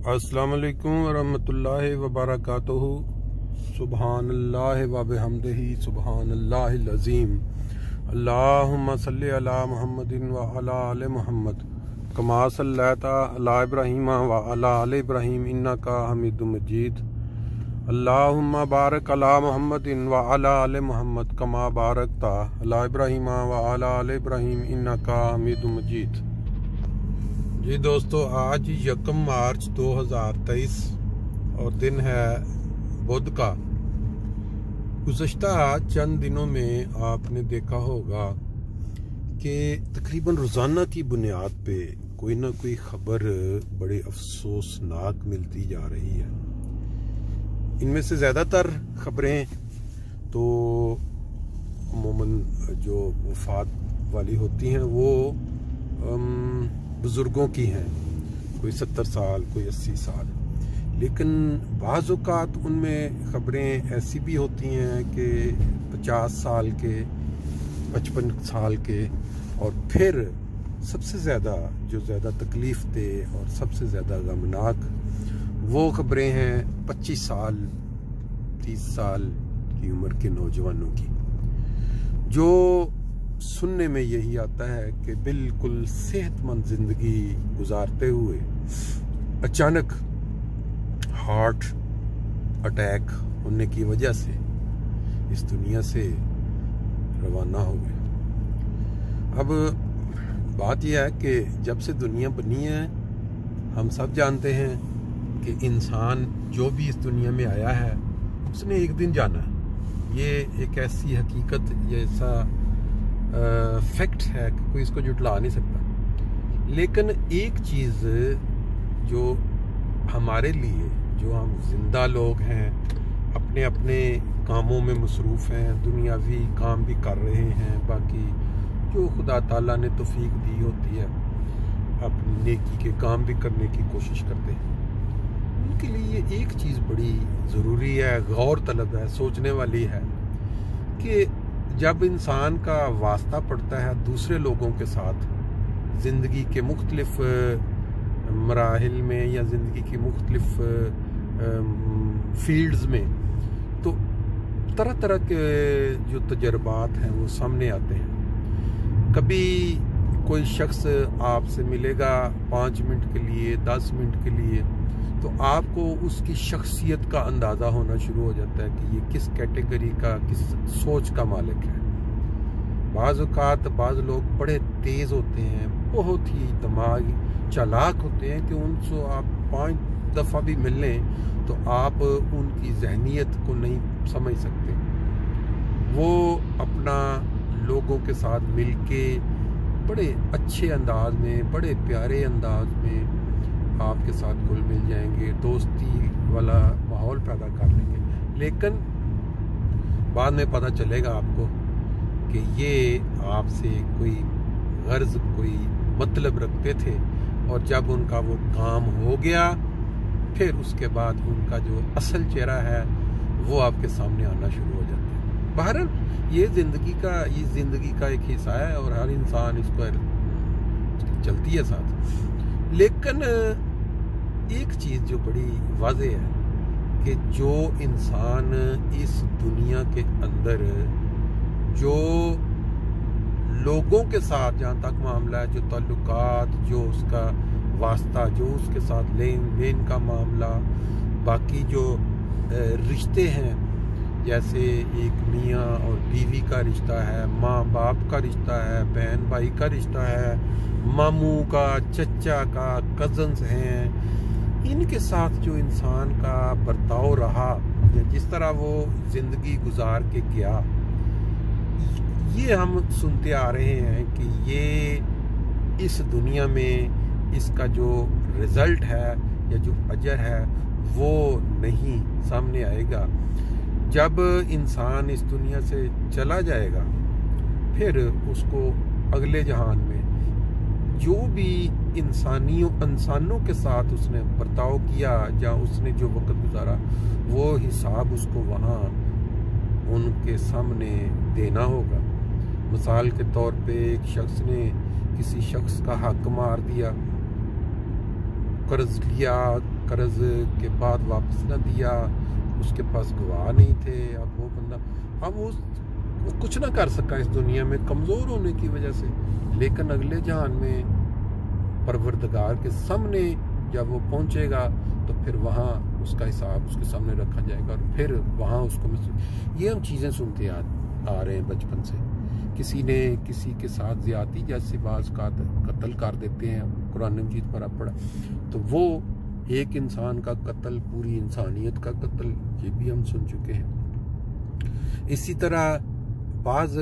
अस्सलाम वालेकुम वरहमतुल्लाहि वबरकातुहू। सुबहान अल्लाह व बिहम्दिही सुबहान अल्लाहिल अज़ीम। अल्लाहुम्मा सल्लि अला मुहम्मदिन व अला आलि मुहम्मद कमा सल्लैता अला इब्राहीम व अला आलि इब्राहीम इन्नका हमीदुम मजीद। अल्लाहुम्मा बारिक अला मुहम्मदिन व अला आलि मुहम्मद कमा बारकता अला इब्राहीम व अला आलि इब्राहीम इन्नका हमीदुम मजीद। जी दोस्तों, आज 1 मार्च 2023 और दिन है बुध का। गुज़श्ता चंद दिनों में आपने देखा होगा कि तकरीबन रोज़ाना की बुनियाद पे कोई ना कोई खबर बड़े अफसोसनाक मिलती जा रही है। इनमें से ज़्यादातर खबरें तो अमूमन जो वफ़ात वाली होती हैं वो बुज़ुर्गों की हैं, कोई 70 साल कोई 80 साल। लेकिन बाज़ औक़ात उनमें ख़बरें ऐसी भी होती हैं कि 50 साल के 55 साल के। और फिर सबसे ज़्यादा तकलीफ़ दे और सबसे ज़्यादा गमनाक वो ख़बरें हैं 25 साल 30 साल की उम्र के नौजवानों की, जो सुनने में यही आता है कि बिल्कुल सेहतमंद ज़िंदगी गुजारते हुए अचानक हार्ट अटैक होने की वजह से इस दुनिया से रवाना हो गए। अब बात यह है कि जब से दुनिया बनी है, हम सब जानते हैं कि इंसान जो भी इस दुनिया में आया है उसने एक दिन जाना है। ये एक ऐसी हकीकत, ये ऐसा फैक्ट है कि कोई इसको जुटला नहीं सकता। लेकिन एक चीज़ जो हमारे लिए, जो हम जिंदा लोग हैं, अपने अपने कामों में मसरूफ़ हैं, दुनियावी काम भी कर रहे हैं, बाकी जो खुदा ताला ने तौफीक दी होती है अपनी नेकी के काम भी करने की कोशिश करते हैं, उनके लिए एक चीज़ बड़ी ज़रूरी है, गौर तलब है, सोचने वाली है कि जब इंसान का वास्ता पड़ता है दूसरे लोगों के साथ ज़िंदगी के मुख्तलिफ मराहिल में या ज़िंदगी की मुख्तलिफ फील्ड्स में, तो तरह तरह के जो तजर्बात हैं वो सामने आते हैं। कभी कोई शख्स आपसे मिलेगा 5 मिनट के लिए, 10 मिनट के लिए, तो आपको उसकी शख्सियत का अंदाज़ा होना शुरू हो जाता है कि ये किस कैटेगरी का, किस सोच का मालिक है। बाज़ औक़ात बाज़ लोग बड़े तेज़ होते हैं, बहुत ही दिमागी चालाक होते हैं कि उनसे आप 5 दफ़ा भी मिल लें तो आप उनकी जहनीत को नहीं समझ सकते। वो अपना लोगों के साथ मिल के बड़े अच्छे अंदाज में, बड़े प्यारे अंदाज में आपके साथ घुल मिल जाएंगे, दोस्ती वाला माहौल पैदा कर लेंगे। लेकिन बाद में पता चलेगा आपको कि ये आपसे कोई गर्ज, कोई मतलब रखते थे, और जब उनका वो काम हो गया फिर उसके बाद उनका जो असल चेहरा है वो आपके सामने आना शुरू हो जाता है। बहरहाल ये ज़िंदगी का एक हिस्सा है और हर इंसान इसको चलती है साथ। लेकिन एक चीज़ जो बड़ी वाज़ेह है कि जो इंसान इस दुनिया के अंदर जो लोगों के साथ, जहाँ तक मामला है, जो ताल्लुकात, जो उसका वास्ता, जो उसके साथ लेन देन का मामला, बाकी जो रिश्ते हैं, जैसे एक मियाँ और बीवी का रिश्ता है, माँ बाप का रिश्ता है, बहन भाई का रिश्ता है, मामू का, चचा का, कज़न्स हैं, इनके साथ जो इंसान का बर्ताव रहा या जिस तरह वो ज़िंदगी गुजार के गया, ये हम सुनते आ रहे हैं कि ये इस दुनिया में इसका जो रिज़ल्ट है या जो अजर है वो नहीं सामने आएगा। जब इंसान इस दुनिया से चला जाएगा फिर उसको अगले जहान में जो भी इंसानों के साथ उसने बर्ताव किया या उसने जो वक्त गुजारा, वो हिसाब उसको वहाँ उनके सामने देना होगा। मिसाल के तौर पे एक शख्स ने किसी शख्स का हक मार दिया, कर्ज लिया, कर्ज के बाद वापस ना दिया, उसके पास गवाह नहीं थे, अब वो बंदा वो कुछ ना कर सका इस दुनिया में कमज़ोर होने की वजह से, लेकिन अगले जहान में परवरदिगार के सामने जब वो पहुंचेगा तो फिर वहाँ उसका हिसाब उसके सामने रखा जाएगा और फिर वहाँ उसको ये हम चीज़ें सुनते आ रहे हैं बचपन से। किसी ने किसी के साथ ज़्यादती जैसे बाज का कत्ल कर देते हैं, कुरान मजीद पर आप पढ़ा, तो वो एक इंसान का कत्ल पूरी इंसानियत का कत्ल, ये भी हम सुन चुके हैं। इसी तरह बाज़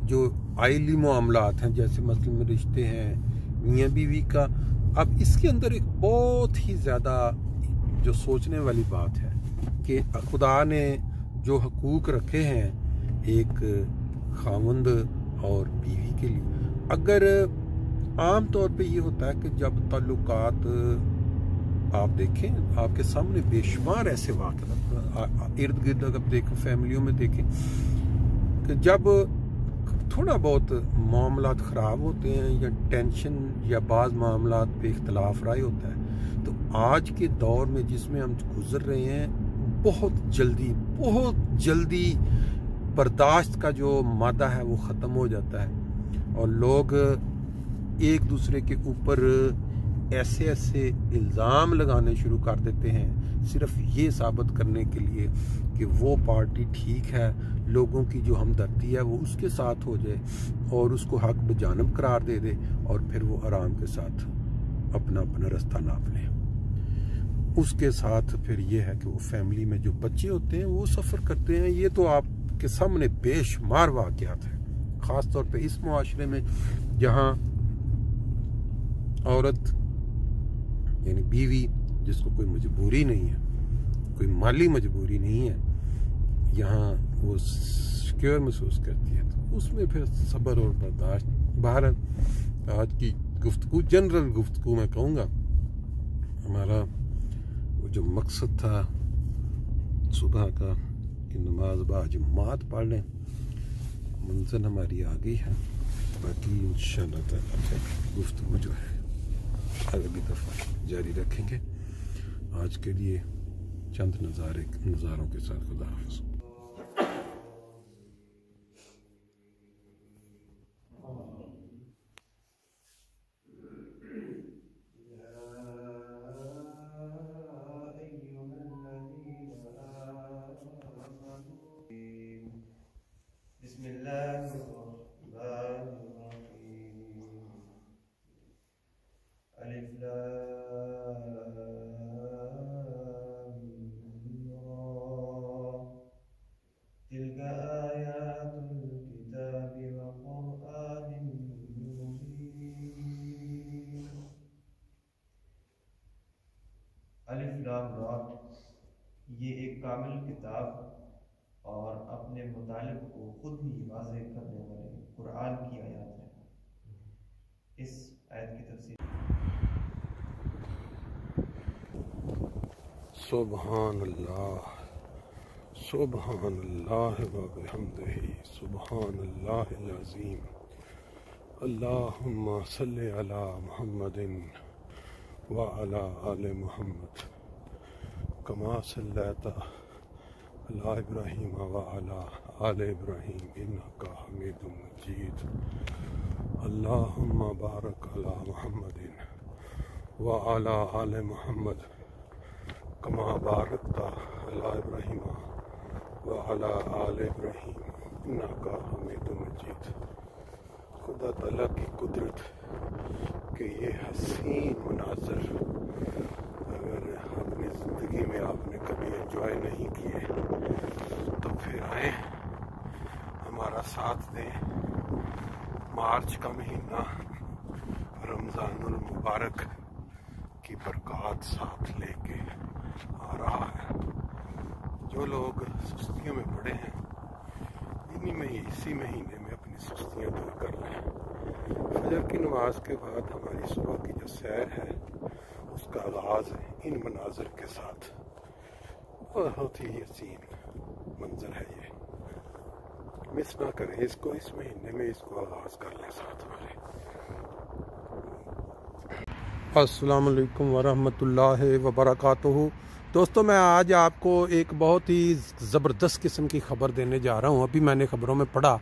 जो आइली मामलात हैं जैसे मसलन रिश्ते हैं मियाँ बीवी का, अब इसके अंदर एक बहुत ही ज़्यादा जो सोचने वाली बात है कि खुदा ने जो हकूक़ रखे हैं एक खावंद और बीवी के लिए, अगर आम तौर पे ये होता है कि जब ताल्लुकात आप देखें आपके सामने बेशुमार ऐसे वाक़े इर्द गिर्द अगर देखें फैमिलियों में देखें कि जब थोड़ा बहुत मामलात ख़राब होते हैं या टेंशन या बाज़ मामलात पे इख्तलाफ राय होता है, तो आज के दौर में जिसमें हम गुज़र रहे हैं बहुत जल्दी बर्दाश्त का जो मादा है वो ख़त्म हो जाता है और लोग एक दूसरे के ऊपर ऐसे इल्ज़ाम लगाने शुरू कर देते हैं सिर्फ ये साबित करने के लिए कि वो पार्टी ठीक है, लोगों की जो हमदर्दी है वो उसके साथ हो जाए और उसको हक बजानब करार दे दे और फिर वो आराम के साथ अपना रास्ता नाप लें। उसके साथ फिर ये है कि वो फैमिली में जो बच्चे होते हैं वो सफ़र करते हैं। ये तो आपके सामने बेशुमार वाक़यात हैं, ख़ास तौर पे इस मुआशरे में जहाँ औरत यानी बीवी जिसको कोई मजबूरी नहीं है, कोई माली मजबूरी नहीं है, यहाँ वो सिक्योर महसूस करती है, तो उसमें फिर सब्र और बर्दाश्त। बाहर आज की गुफ्तगू जनरल गुफ्तगू मैं कहूँगा, हमारा वो जो मकसद था सुबह का कि नमाज बाजमात पढ़ लें, मंजिल हमारी आ गई है। बाकी इंशाअल्लाह ताला गुफ्तगू जो है अगली दफ़ा जारी रखेंगे। आज के लिए चंद नज़ारों के साथ खुदा हाफ़िज़। अलिफ लाम रा, ये एक कामिल किताब और अपने मुतालिब को खुद ही वाज़ेह करने वाले कुरान की आयत है। इस आयत की तफसीर सुब्हानल्लाह सुब्हानल्लाह व बिहम्दिही सुब्हानल्लाहिल अज़ीम। अल्लाहुम्मा सल्लि अला मुहम्मदिन व अला आले मुहम्मद कमा सल्लैता अला इब्राहीम व अला आले इब्राहीम इन्नका हमीदुम मजीद। अल्लाहुम्मा बारक अला मुहम्मदिन व अला आले मुहम्मद कमा बारकता अला इब्राहीम व अला आले इब्राहीम इन्नका हमीदुम मजीद। खुदा ताला की कुदरत कि ये हसीन मनाज़र अगर अपनी ज़िंदगी में आपने कभी एंजॉय नहीं किए तो फिर आए हमारा साथ दें। मार्च का महीना रमज़ानुल मुबारक की बरक़ात साथ लेके आ रहा है। जो लोग सुस्तियों में पड़े हैं इसी महीने में अपनी सुस्तियाँ दूर कर लें। फजर की नमाज के बाद हमारी सुबह की जो सैर है उसका आगाज़ इन मनाज़र के साथ, बहुत ही हसीन मंजर है ये, मिस ना करें इसको। इस महीने में इसको आगाज़ कर लें साथ हमारे। अस्सलाम वालेकुम वरहमतुल्लाहि वबरकातुहू। दोस्तों, मैं आज आपको एक बहुत ही ज़बरदस्त किस्म की ख़बर देने जा रहा हूँ। अभी मैंने ख़बरों में पढ़ा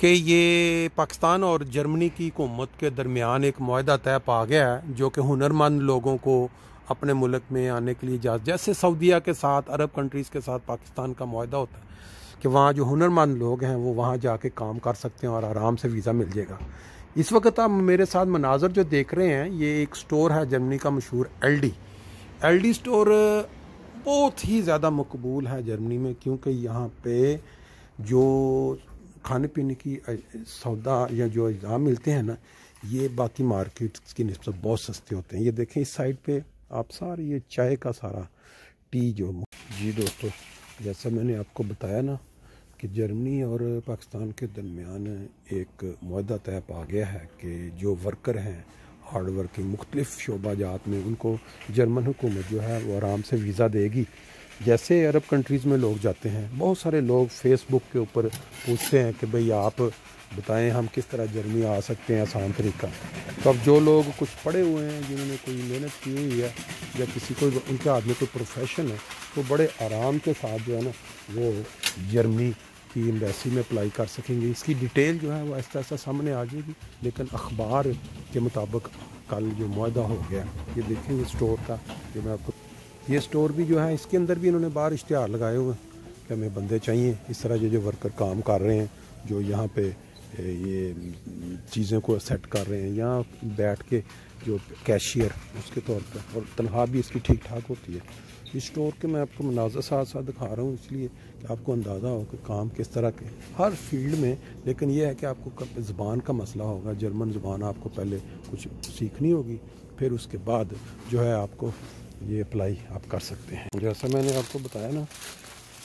कि ये पाकिस्तान और जर्मनी की हुकूमत के दरमियान एक मुआहदा तय पा गया है, जो कि हुनरमंद लोगों को अपने मुल्क में आने के लिए इजाज़त, जैसे सऊदीया के साथ, अरब कंट्रीज़ के साथ पाकिस्तान का मुआहदा होता है कि वहाँ जो हुनरमंद लोग हैं वो वहाँ जाके काम कर सकते हैं और आराम से वीज़ा मिल जाएगा। इस वक्त आप मेरे साथ मनाजर जो देख रहे हैं, ये एक स्टोर है जर्मनी का मशहूर एलडी स्टोर। बहुत ही ज़्यादा मकबूल है जर्मनी में, क्योंकि यहाँ पे जो खाने पीने की सौदा या जो अज्जा मिलते हैं ना, ये बाकी मार्केट्स की निस्बत बहुत सस्ते होते हैं। ये देखें इस साइड पे आप सारे ये चाय का सारा टी जो जी दोस्तों, जैसा मैंने आपको बताया ना कि जर्मनी और पाकिस्तान के दरमियान एक मुआहदा तय पा गया है कि जो वर्कर हैं हार्ड वर्किंग मुख्तलिफ़ शोबाजात में, उनको जर्मन हुकूमत जो है वो आराम से वीज़ा देगी। जैसे अरब कंट्रीज़ में लोग जाते हैं, बहुत सारे लोग फेसबुक के ऊपर पूछते हैं कि भाई आप बताएं हम किस तरह जर्मनी आ सकते हैं आसान तरीका। तो अब जो लोग कुछ पढ़े हुए हैं, जिन्होंने कोई मेहनत की हुई है या किसी को उनके हाथ में कोई प्रोफेशन है, तो बड़े आराम के साथ जो है ना वो जर्मनी की एम्बेसी में अप्लाई कर सकेंगे। इसकी डिटेल जो है वो ऐसा ऐसा सामने आ जाएगी, लेकिन अखबार के मुताबिक कल जो मुआहदा हो गया, ये देखेंगे स्टोर का, ये मैं आपको, ये स्टोर भी जो है इसके अंदर भी इन्होंने बाहर इश्तिहार लगाए हुए हैं कि हमें बंदे चाहिए। इस तरह जो वर्कर काम कर रहे हैं, जो यहाँ पे ये चीज़ों को सेट कर रहे हैं, यहाँ बैठ के जो कैशियर उसके तौर पर, और तनख्वाह भी इसकी ठीक ठाक होती है। इस स्टोर के मैं आपको मनाज़र साथ साथ दिखा रहा हूँ, इसलिए कि आपको अंदाज़ा हो कि काम किस तरह के हर फील्ड में। लेकिन यह है कि आपको ज़बान का मसला होगा, जर्मन ज़बान आपको पहले कुछ सीखनी होगी, फिर उसके बाद जो है आपको ये अप्लाई आप कर सकते हैं। जैसा मैंने आपको बताया ना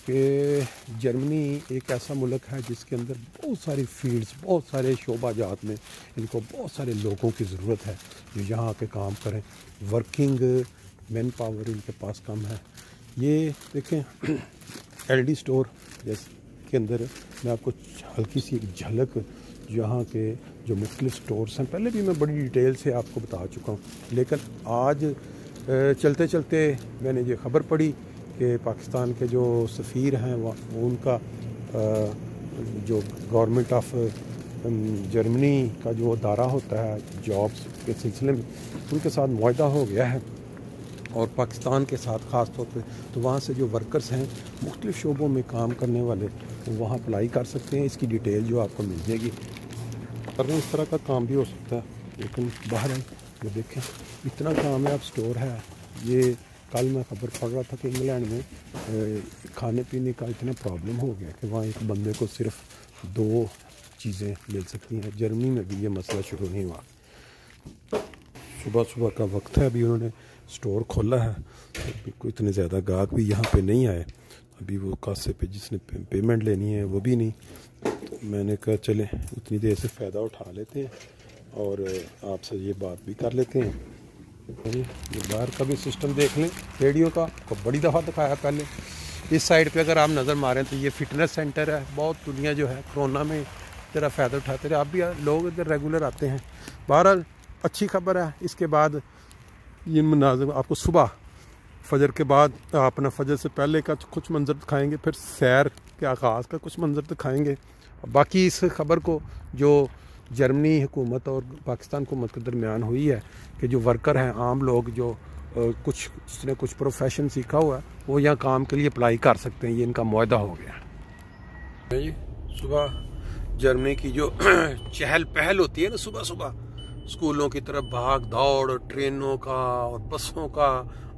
कि जर्मनी एक ऐसा मुल्क है जिसके अंदर बहुत सारी फील्ड्स, बहुत सारे शोबाजात में इनको बहुत सारे लोगों की ज़रूरत है जो यहाँ आके काम करें। वर्किंग मैन पावर इनके पास कम है। ये देखें एलडी स्टोर जैसे के अंदर मैं आपको हल्की सी एक झलक यहाँ के जो मुख्तलिफ स्टोर्स हैं, पहले भी मैं बड़ी डिटेल से आपको बता चुका हूँ, लेकिन आज चलते चलते मैंने ये ख़बर पढ़ी कि पाकिस्तान के जो सफ़ीर हैं वो उनका जो गवर्नमेंट ऑफ जर्मनी का जो अदारा होता है जॉब्स के सिलसिले में, उनके साथ मुआहदा हो गया है और पाकिस्तान के साथ ख़ास तौर पे, तो वहाँ से जो वर्कर्स हैं मुख्तलिफ़ शोबों में काम करने वाले, वो वहाँ अप्लाई कर सकते हैं। इसकी डिटेल जो आपको मिल जाएगी। पर इस तरह का काम भी हो सकता है, लेकिन बाहर ये देखें इतना कामयाब स्टोर है। ये कल मैं ख़बर पढ़ रहा था कि इंग्लैंड में खाने पीने का इतना प्रॉब्लम हो गया कि वहाँ एक बंदे को सिर्फ 2 चीज़ें मिल सकती हैं। जर्मनी में भी ये मसला शुरू नहीं हुआ। सुबह सुबह का वक्त है, अभी उन्होंने स्टोर खोला है, तो इतने ज़्यादा गाहक भी यहाँ पे नहीं आए। अभी वो कासे पे जिसने पेमेंट लेनी है वो भी नहीं, तो मैंने कहा चले उतनी देर से फ़ायदा उठा लेते हैं और आपसे ये बात भी कर लेते हैं। ये बाहर का भी सिस्टम देख लें रेडियो का, को बड़ी दफ़ा दिखाया पहले। इस साइड पे अगर आप नज़र मारें तो ये फ़िटनेस सेंटर है। बहुत दुनिया जो है कोरोना में ज़रा फ़ायदा उठाते रहे, आप भी लोग इधर रेगुलर आते हैं। बहरहाल अच्छी खबर है। इसके बाद ये मनाज़र आपको सुबह फजर के बाद, अपना फजर से पहले का कुछ मंजर दिखाएंगे, फिर सैर के आगाज़ का कुछ मंजर दिखाएंगे। बाकी इस खबर को जो जर्मनी हुकूमत और पाकिस्तान हुकूमत के दरमियान हुई है कि जो वर्कर हैं, आम लोग जो कुछ जिसने कुछ प्रोफेशन सीखा हुआ है, वो यहाँ काम के लिए अप्लाई कर सकते हैं। ये इनका मुआहदा हो गया। ये सुबह जर्मनी की जो चहल पहल होती है ना, सुबह सुबह स्कूलों की तरफ भाग दौड़, ट्रेनों का और बसों का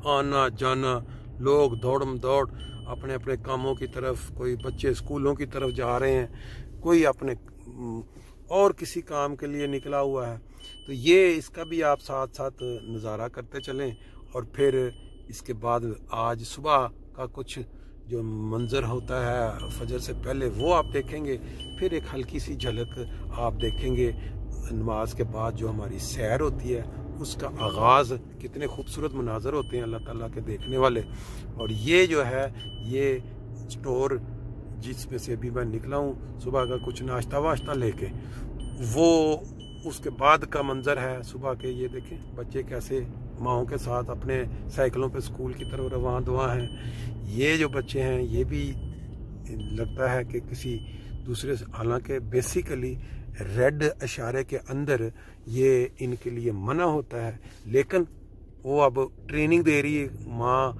आना जाना, लोग दौड़म दौड़ अपने अपने कामों की तरफ, कोई बच्चे स्कूलों की तरफ जा रहे हैं, कोई अपने और किसी काम के लिए निकला हुआ है। तो ये इसका भी आप साथ साथ नज़ारा करते चलें। और फिर इसके बाद आज सुबह का कुछ जो मंज़र होता है फजर से पहले, वो आप देखेंगे। फिर एक हल्की सी झलक आप देखेंगे नमाज के बाद जो हमारी सैर होती है उसका आगाज़। कितने खूबसूरत मनाज़र होते हैं अल्लाह ताला के देखने वाले। और ये जो है ये स्टोर जिसमें से अभी मैं निकला हूँ सुबह का कुछ नाश्ता वाश्ता लेके, वो اس کے بعد کا منظر ہے صبح کے، یہ دیکھیں بچے کیسے ماؤں کے ساتھ اپنے سائیکلوں پہ اسکول کی طرف رواں ہیں۔ یہ جو بچے ہیں یہ بھی لگتا ہے کہ کسی دوسرے سے، حالانکہ بیسیکلی ریڈ اشارے کے اندر یہ ان کے لیے منع ہوتا ہے، لیکن وہ اب ٹریننگ دے رہی ہے ماں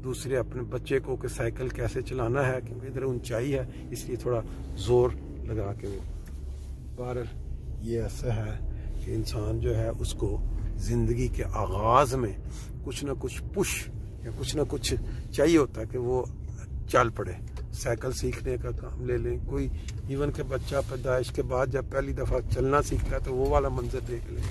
دوسرے اپنے بچے کو کہ سائیکل کیسے چلانا ہے، کیونکہ ادھر اونچائی ہے اس لیے تھوڑا زور لگا کے وہ۔ بہرحال یہ ایسا ہے کہ انسان جو ہے اس کو زندگی کے آغاز میں کچھ نہ کچھ پش یا کچھ نہ کچھ چاہیے ہوتا ہے کہ وہ چل پڑے۔ سائیکل سیکھنے کا کام لے لیں، کوئی ایون کہ بچہ پیدائش کے بعد جب پہلی دفعہ چلنا سیکھتا ہے تو وہ والا منظر دیکھ لیں۔